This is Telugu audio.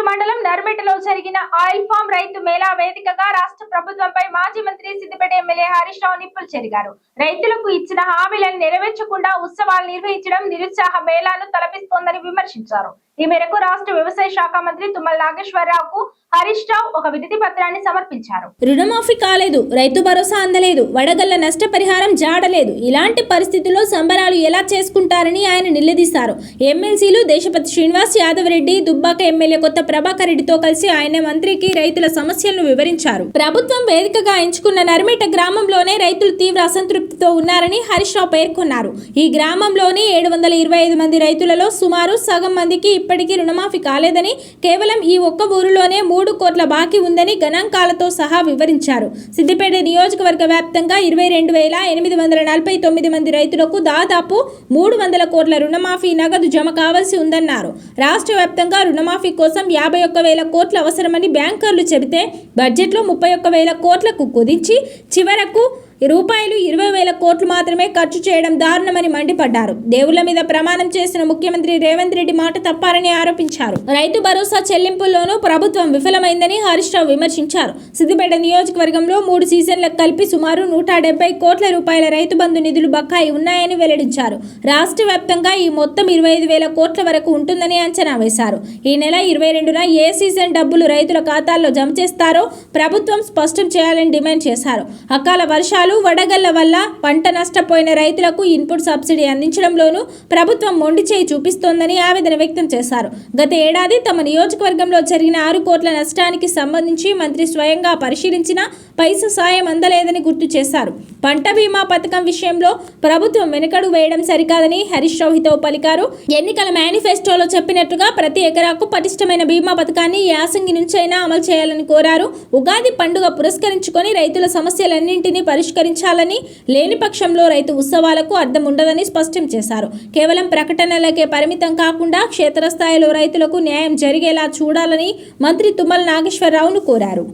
మండలం నర్మెటలో జరిగిన ఆయిల్ ఫామ్ రైతు మేళా వేదికగా రాష్ట్ర ప్రభుత్వంపై మాజీ మంత్రి సిద్దిపేట ఎమ్మెల్యే హరీష్ రావు నిప్పులు చెరిగారు. రైతులకు ఇచ్చిన హామీలను నెరవేర్చకుండా ఉత్సవాలు నిర్వహించడం నిరుత్సాహ మేళాను తలపిస్తోందని విమర్శించారు. ఈ మేరకు రాష్ట్ర వ్యవసాయ శాఖ మంత్రి తుమ్మల నాగేశ్వరరావుకు హరీష్ రావు ఒక వినతి పత్రాన్ని సమర్పించారు. రుణమాఫీ కాలేదు, రైతు భరోసా అందలేదు, వడగళ్ల నష్టపరిహారం జాడలేదు. ఇలాంటి పరిస్థితుల్లో సంబరాలు ఎలా చేసుకుంటారని ఆయన నిలదీశారు. ఎమ్మెల్సీలు దేశపతి శ్రీనివాస్ యాదవ్ రెడ్డి, దుబ్బాక ఎమ్మెల్యే కొత్త ప్రభాకర్ రెడ్డితో కలిసి ఆయన మంత్రికి రైతుల సమస్యలను వివరించారు. ప్రభుత్వం వేదికగా ఎంచుకున్న నర్మేట గ్రామంలోనే రైతులు తీవ్ర అసంతృప్తితో ఉన్నారని హరీష్ రావు పేర్కొన్నారు. ఈ గ్రామంలోని 725 మంది రైతులలో సుమారు సగం మందికి ఇప్పటికీ రుణమాఫీ కాలేదని, కేవలం ఈ ఒక్క ఊరిలోనే 3 కోట్ల బాకీ ఉందని గణాంకాలతో సహా వివరించారు. సిద్దిపేట నియోజకవర్గ వ్యాప్తంగా 22,849 మంది రైతులకు దాదాపు 300 కోట్ల రుణమాఫీ నగదు జమ కావాల్సి ఉందన్నారు. రాష్ట్ర వ్యాప్తంగా రుణమాఫీ కోసం 51,000 కోట్లు అవసరమని బ్యాంకర్లు చెబితే బడ్జెట్లో 31,000 కోట్లకు కుదించి చివరకు రూపాయలు 20,000 కోట్లు మాత్రమే ఖర్చు చేయడం దారుణమని మండిపడ్డారు. దేవుళ్ల మీద ప్రమాణం చేసిన ముఖ్యమంత్రి రేవంత్ రెడ్డి మాట తప్పారని ఆరోపించారు. రైతు భరోసా చెల్లింపుల్లోనూ ప్రభుత్వం విఫలమైందని హరీష్ రావు విమర్శించారు. సిద్దిపేట నియోజకవర్గంలో 3 సీజన్లకు కలిపి సుమారు 170 కోట్ల రూపాయల రైతు బంధు నిధులు బకాయి ఉన్నాయని వెల్లడించారు. రాష్ట్ర వ్యాప్తంగా ఈ మొత్తం 25,000 కోట్ల వరకు ఉంటుందని అంచనా వేశారు. ఈ నెల 22న ఏ సీజన్ డబ్బులు రైతుల ఖాతాల్లో జమ చేస్తారో ప్రభుత్వం స్పష్టం చేయాలని డిమాండ్ చేశారు. అకాల వర్షాలు, వడగళ్ల వల్ల పంట నష్టపోయిన రైతులకు ఇన్పుట్ సబ్సిడీ అందించడంలోనూ ప్రభుత్వం మొండి చేయి చూపిస్తోందని ఆవేదన వ్యక్తం చేశారు. గత ఏడాది తమ నియోజకవర్గంలో జరిగిన 6 కోట్ల నష్టానికి సంబంధించి మంత్రి స్వయంగా పరిశీలించిన పైసా సాయం అందలేదని గుర్తు చేశారు. పంట బీమా పథకం విషయంలో ప్రభుత్వం వెనుకడుగు వేయడం సరికాదని హరీష్ రావు హితవు పలికారు. ఎన్నికల మేనిఫెస్టోలో చెప్పినట్టుగా ప్రతి ఎకరాకు పటిష్టమైన బీమా పథకాన్ని యాసంగి నుంచైనా అమలు చేయాలని కోరారు. ఉగాది పండుగ పురస్కరించుకొని రైతుల సమస్యలన్నింటినీ పరిష్కరించాలని, లేని పక్షంలో రైతు ఉత్సవాలకు అర్థం ఉండదని స్పష్టం చేశారు. కేవలం ప్రకటనలకే పరిమితం కాకుండా క్షేత్రస్థాయిలో రైతులకు న్యాయం జరిగేలా చూడాలని మంత్రి తుమ్మల నాగేశ్వరరావును కోరారు.